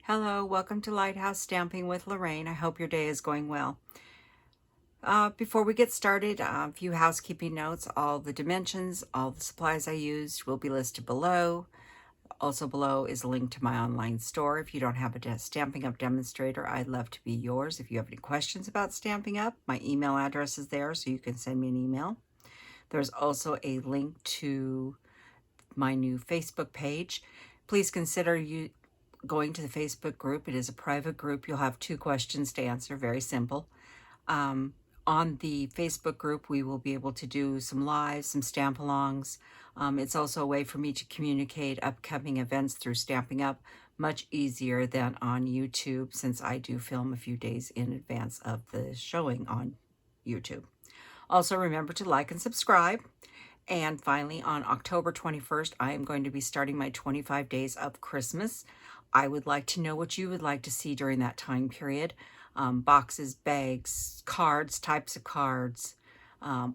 Hello, welcome to Lighthouse Stamping with Lorraine. I hope your day is going well. Before we get started, a few housekeeping notes. All the dimensions, all the supplies I used will be listed below. Also below is a link to my online store. If you don't have a Stampin' Up! Demonstrator, I'd love to be yours. If you have any questions about Stampin' Up!, my email address is there, so you can send me an email. There's also a link to my new Facebook page. Please consider going to the Facebook group. It is a private group. You'll have 2 questions to answer, very simple. On the Facebook group, we will be able to do some lives, some stamp-alongs. It's also a way for me to communicate upcoming events through Stampin' Up! Much easier than on YouTube, since I do film a few days in advance of the showing on YouTube. Also, remember to like and subscribe. And finally, on October 21st, I am going to be starting my 25 days of Christmas. I would like to know what you would like to see during that time period. Boxes, bags, cards, types of cards,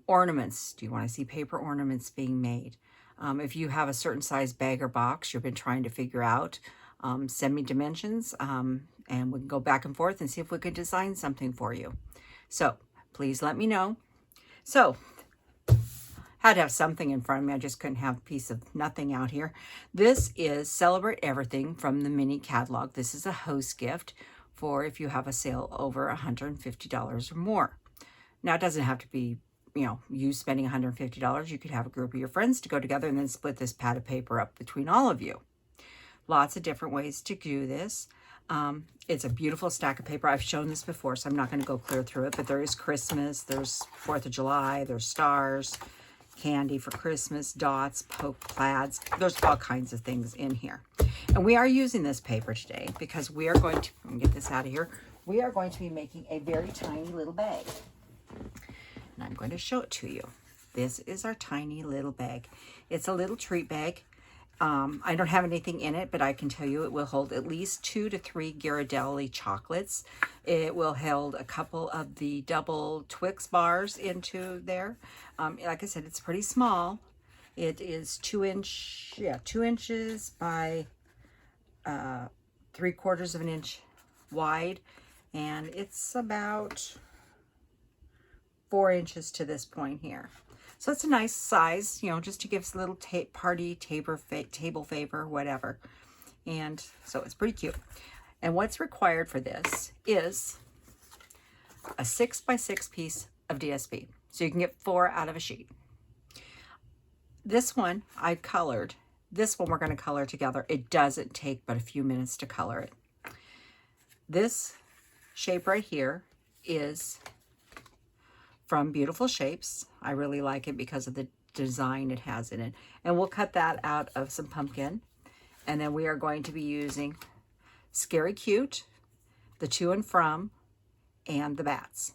ornaments. Do you want to see paper ornaments being made? If you have a certain size bag or box you've been trying to figure out, send me dimensions and we can go back and forth and see if we can design something for you. So please let me know. So had to have something in front of me. I just couldn't have a piece of nothing out here. This is Celebrate Everything from the mini catalog. This is a host gift for if you have a sale over $150 or more. Now, it doesn't have to be, you spending $150. You could have a group of your friends to go together and then split this pad of paper up between all of you. Lots of different ways to do this. It's a beautiful stack of paper. I've shown this before, so I'm not going to go clear through it, but there is Christmas, there's 4th of July, there's stars, candy for Christmas, dots, poke plaids. There's all kinds of things in here. And we are using this paper today because we are going to, let me get this out of here. We are going to be making a very tiny little bag. And I'm going to show it to you. This is our tiny little bag. It's a little treat bag. I don't have anything in it, but I can tell you it will hold at least 2 to 3 Ghirardelli chocolates. It will hold a couple of the double Twix bars into there. Like I said, it's pretty small. It is 2 inches by 3/4 of an inch wide, and it's about 4 inches to this point here. So it's a nice size, just to give us a little party, table favor, whatever. And so it's pretty cute. And what's required for this is a 6x6 piece of DSP. So you can get 4 out of a sheet. This one I colored. This one we're going to color together. It doesn't take but a few minutes to color it. This shape right here is from Beautiful Shapes. I really like it because of the design it has in it. And we'll cut that out of some pumpkin. And then we are going to be using Scary Cute, the To and From, and the bats.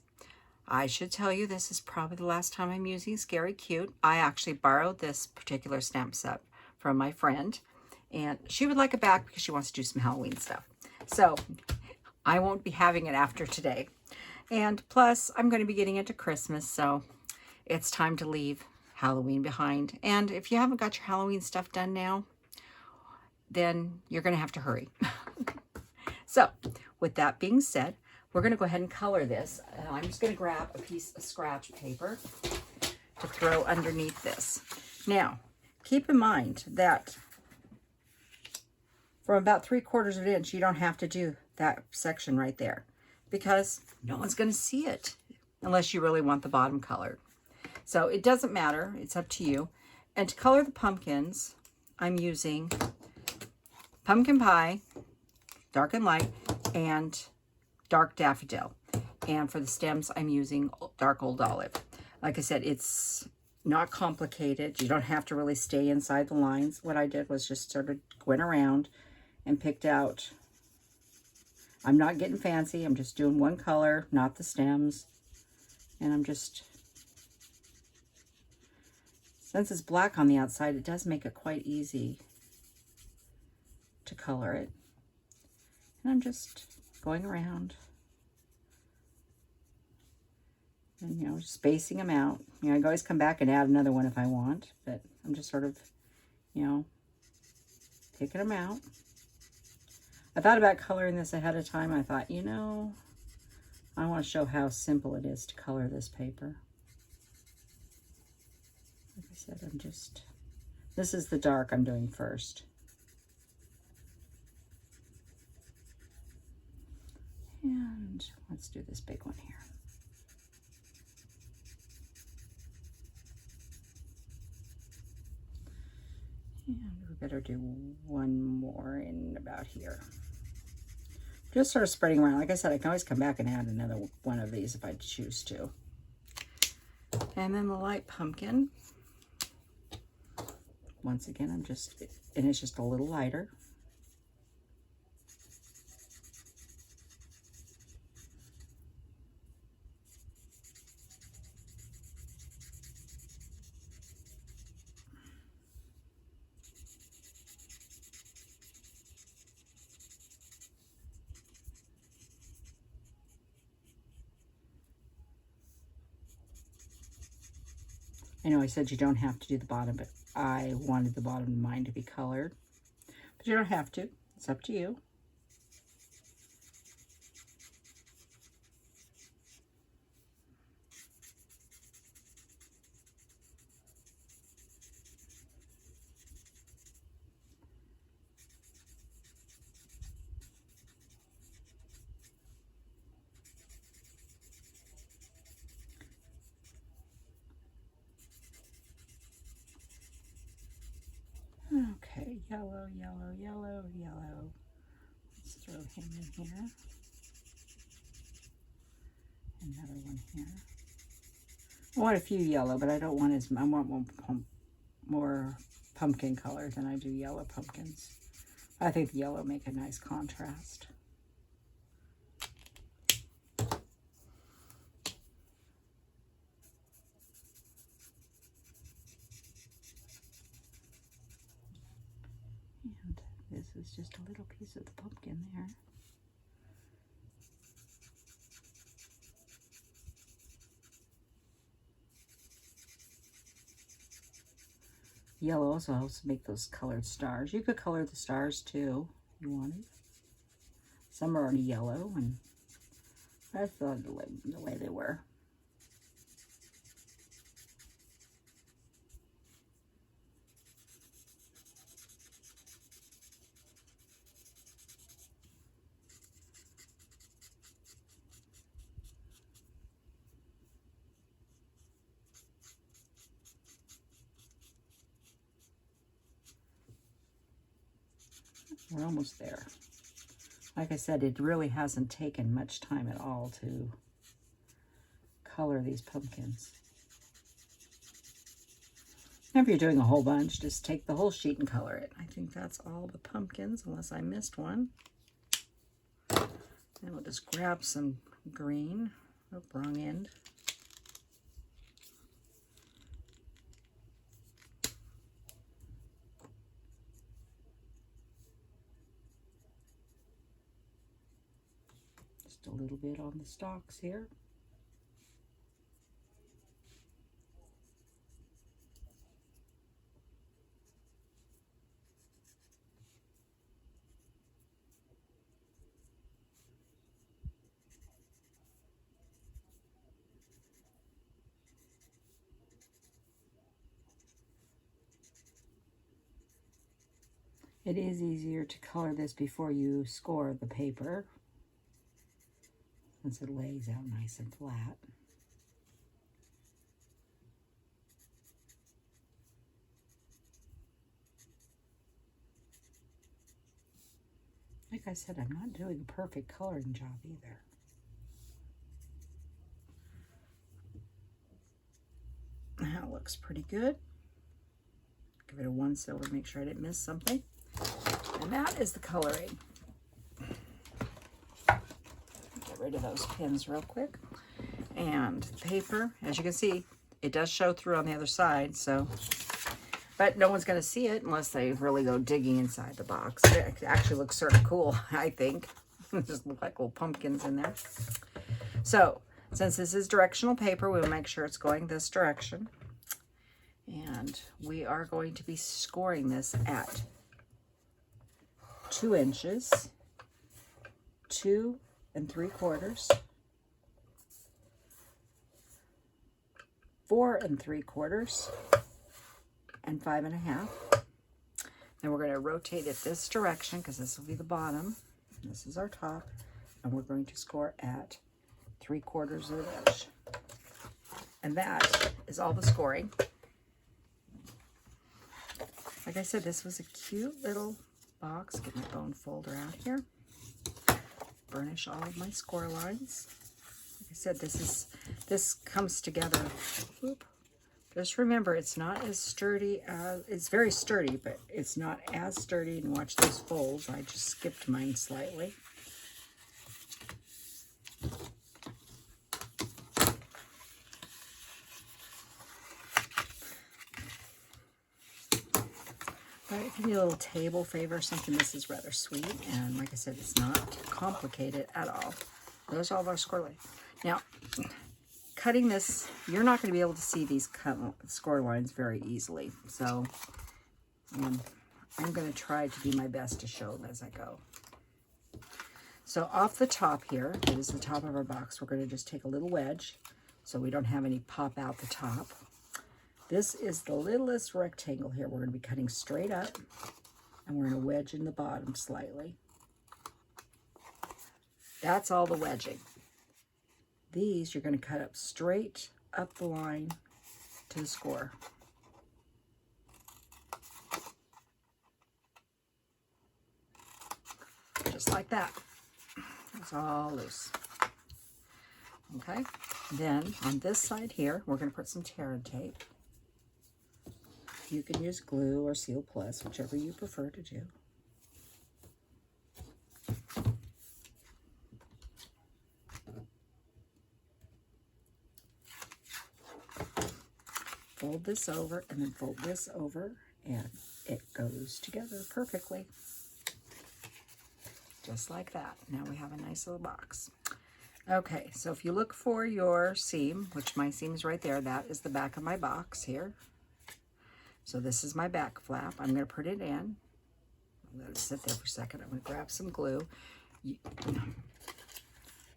I should tell you this is probably the last time I'm using Scary Cute. I actually borrowed this particular stamp set from my friend. And she would like it back because she wants to do some Halloween stuff. So I won't be having it after today. And plus, I'm going to be getting into Christmas, so it's time to leave Halloween behind. And if you haven't got your Halloween stuff done now, then you're going to have to hurry. So, with that being said, we're going to go ahead and color this. I'm just going to grab a piece of scratch paper to throw underneath this. Now, keep in mind that from about 3/4 of an inch, you don't have to do that section right there, because no one's going to see it unless you really want the bottom colored. So it doesn't matter. It's up to you. And to color the pumpkins, I'm using Pumpkin Pie, Dark and Light, and Dark Daffodil. And for the stems, I'm using Dark Old Olive. Like I said, it's not complicated. You don't have to really stay inside the lines. What I did was just sort of went around and picked out. I'm not getting fancy. I'm just doing one color, not the stems. And I'm just, since it's black on the outside, it does make it quite easy to color it. And I'm just going around and, spacing them out. I can always come back and add another one if I want, but I'm just sort of, picking them out. I thought about coloring this ahead of time. I thought, you know, I want to show how simple it is to color this paper. Like I said, this is the dark I'm doing first. And let's do this big one here. And we better do one more in about here. Just sort of spreading around. Like I said, I can always come back and add another one of these if I choose to. And then the light pumpkin. Once again, and it's just a little lighter. I know I said you don't have to do the bottom, but I wanted the bottom of mine to be colored. But you don't have to. It's up to you. Okay, yellow, yellow, yellow, yellow. Let's throw him in here. Another one here. I want a few yellow, but I don't want I want more pumpkin color than I do yellow pumpkins. I think the yellow make a nice contrast. And this is just a little piece of the pumpkin there. Yellow also helps make those colored stars. You could color the stars too, if you wanted. Some are already yellow, and I thought the way they were. We're almost there. Like I said, it really hasn't taken much time at all to color these pumpkins. If you're doing a whole bunch, just take the whole sheet and color it. I think that's all the pumpkins, unless I missed one. And we'll just grab some green. Oh, wrong end. A little bit on the stalks here. It is easier to color this before you score the paper, since it lays out nice and flat. Like I said, I'm not doing a perfect coloring job either. That looks pretty good. Give it a once over, make sure I didn't miss something. And that is the coloring. Get rid of those pins real quick. And the paper, as you can see, it does show through on the other side, so, but no one's going to see it unless they really go digging inside the box. It actually looks sort of cool, I think. Just look like little pumpkins in there. So, since this is directional paper, we'll make sure it's going this direction. And we are going to be scoring this at 2 inches. 2 3/4, 4 3/4, and 5 1/2. Then we're going to rotate it this direction because this will be the bottom. This is our top, and we're going to score at 3/4 of an inch. And that is all the scoring. Like I said, this was a cute little box. Get my bone folder out here. Burnish all of my score lines. Like I said, this comes together. Whoop. Just remember, it's not as sturdy as, it's very sturdy, but it's not as sturdy. And watch those folds. I just skipped mine slightly. But if you need a little table favor or something, this is rather sweet. And like I said, it's not complicated at all. Those are all of our score lines. Now, cutting this, you're not going to be able to see these score lines very easily. So I'm going to try to do my best to show them as I go. So off the top here, that is the top of our box, we're going to just take a little wedge so we don't have any pop out the top. This is the littlest rectangle here. We're going to be cutting straight up, and we're going to wedge in the bottom slightly. That's all the wedging. These you're going to cut up straight up the line to the score. Just like that. It's all loose. Okay, then on this side here, we're going to put some tear and tape. You can use glue or Seal Plus, whichever you prefer to do. Fold this over and then fold this over, and it goes together perfectly. Just like that. Now we have a nice little box. Okay, so if you look for your seam, which my seam is right there, that is the back of my box here. So this is my back flap. I'm going to put it in. Let it sit there for a second. I'm going to grab some glue. I'm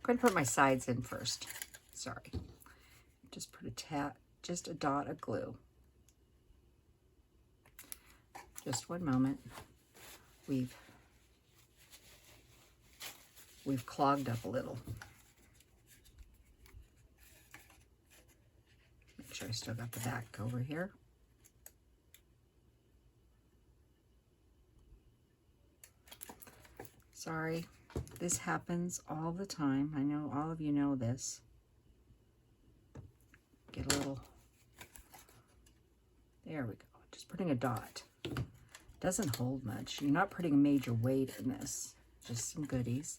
going to put my sides in first. Sorry. Just put just a dot of glue. Just one moment. We've clogged up a little. Make sure I still got the back over here. Sorry, this happens all the time. I know all of you know this. Get a little, there we go. Just putting a dot. Doesn't hold much. You're not putting a major weight in this. Just some goodies.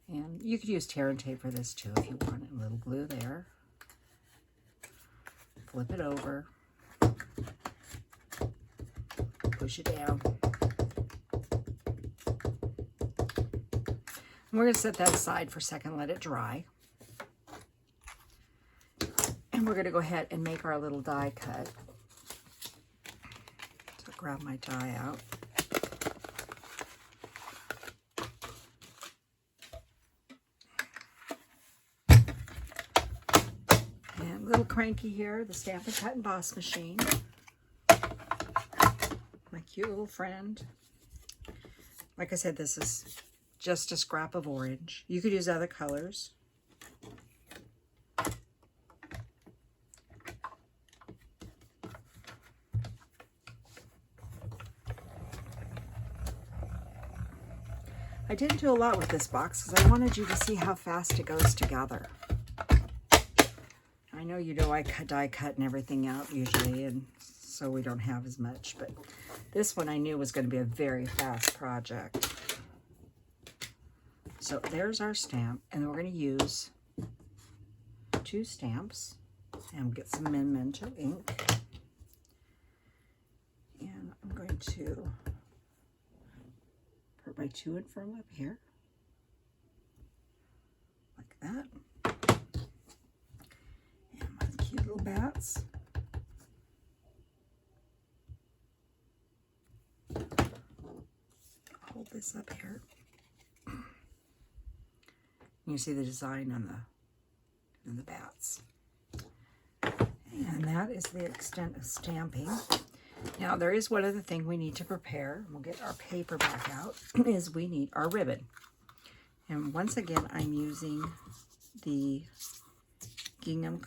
And you could use tear and tape for this too if you want it. A little glue there. Flip it over. Push it down. We're going to set that aside for a second, let it dry. And we're going to go ahead and make our little die cut. So grab my die out. And a little cranky here, the Stampin' Cut and Emboss machine. My cute little friend. Like I said, this is just a scrap of orange. You could use other colors. I didn't do a lot with this box because I wanted you to see how fast it goes together. I know you know I die cut and everything out usually, and so we don't have as much, but this one I knew was going to be a very fast project. So there's our stamp, and then we're going to use 2 stamps and get some Memento ink. And I'm going to put my 2 in front up here, like that. And my cute little bats. Hold this up here. You see the design on the bats. And that is the extent of stamping. Now, there is one other thing we need to prepare. We'll get our paper back out, is we need our ribbon. And once again, I'm using the Gingham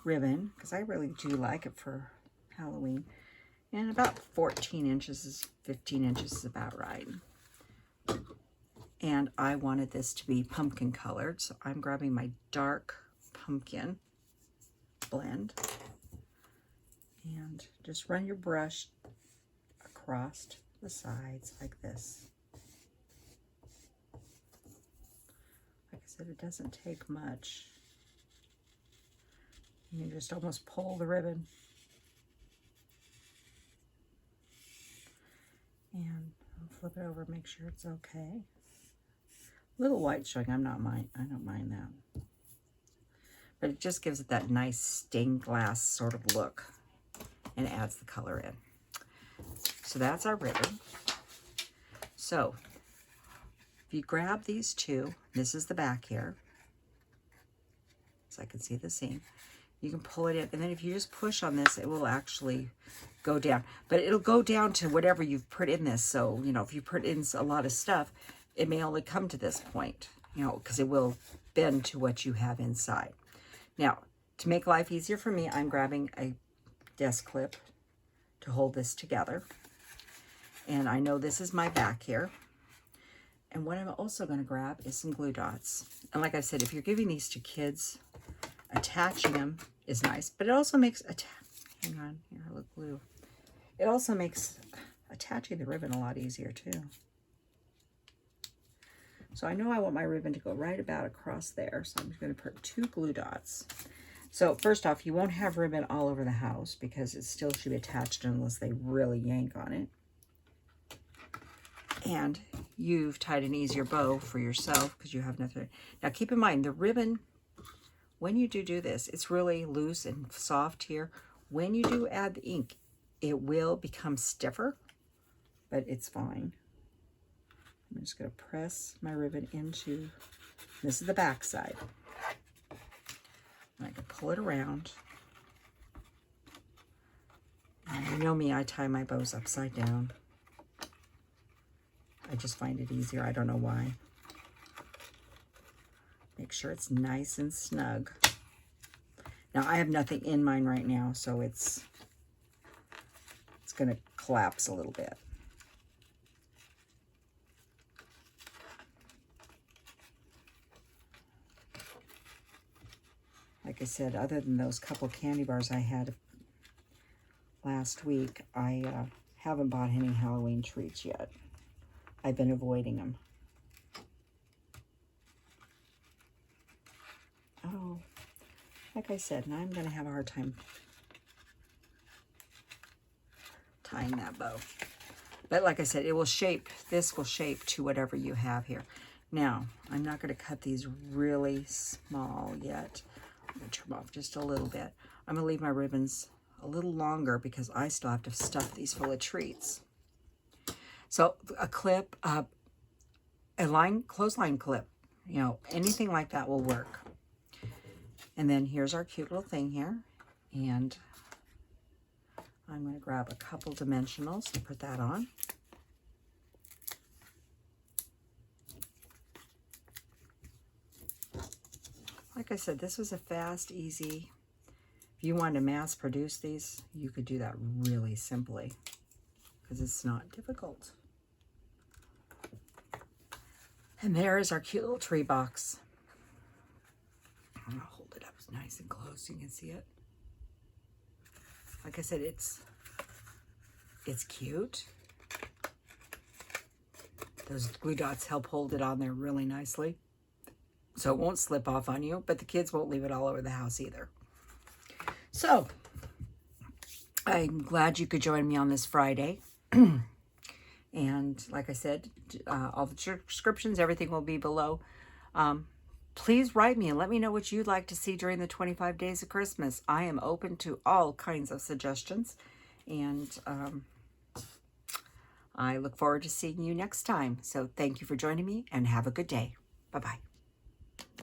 ribbon, because I really do like it for Halloween. And about 14 inches, 15 inches is about right. And I wanted this to be pumpkin colored, so I'm grabbing my dark pumpkin blend. And just run your brush across the sides like this. Like I said, it doesn't take much. You can just almost pull the ribbon. And I'll flip it over, make sure it's okay. A little white showing, I don't mind that. But it just gives it that nice stained glass sort of look and adds the color in. So that's our ribbon. So if you grab these two, this is the back here, so I can see the seam. You can pull it in, and then if you just push on this, it will actually go down. But it'll go down to whatever you've put in this. So, you know, if you put in a lot of stuff, it may only come to this point, you know, because it will bend to what you have inside. Now, to make life easier for me, I'm grabbing a desk clip to hold this together. And I know this is my back here. And what I'm also going to grab is some glue dots. And like I said, if you're giving these to kids, attaching them is nice, but it also makes, hang on, here, look, glue. It also makes attaching the ribbon a lot easier too. So I know I want my ribbon to go right about across there, so I'm going to put 2 glue dots. So first off, you won't have ribbon all over the house because it still should be attached unless they really yank on it. And you've tied an easier bow for yourself because you have nothing. Now keep in mind, the ribbon, when you do this, it's really loose and soft here. When you do add the ink, it will become stiffer, but it's fine. I'm just going to press my ribbon into, this is the back side. And I can pull it around. And you know me, I tie my bows upside down. I just find it easier. I don't know why. Make sure it's nice and snug. Now, I have nothing in mine right now, so it's going to collapse a little bit. Like I said, other than those couple candy bars I had last week, I haven't bought any Halloween treats yet. I've been avoiding them. Oh, like I said, now I'm going to have a hard time tying that bow. But like I said, it will shape, this will shape to whatever you have here. Now, I'm not going to cut these really small yet. I'm going to trim off just a little bit. I'm going to leave my ribbons a little longer because I still have to stuff these full of treats. So a clip, a clothesline clip, you know, anything like that will work. And then here's our cute little thing here. And I'm going to grab a couple dimensionals and put that on. Like I said, this was a fast, easy. If you wanted to mass produce these, you could do that really simply because it's not difficult. And there is our cute little tree box. I'm gonna hold it up nice and close so you can see it. Like I said, it's cute. Those glue dots help hold it on there really nicely. So it won't slip off on you, but the kids won't leave it all over the house either. So, I'm glad you could join me on this Friday. And like I said, all the descriptions, everything will be below. Please write me and let me know what you'd like to see during the 25 days of Christmas. I am open to all kinds of suggestions. And I look forward to seeing you next time. So thank you for joining me and have a good day. Bye-bye.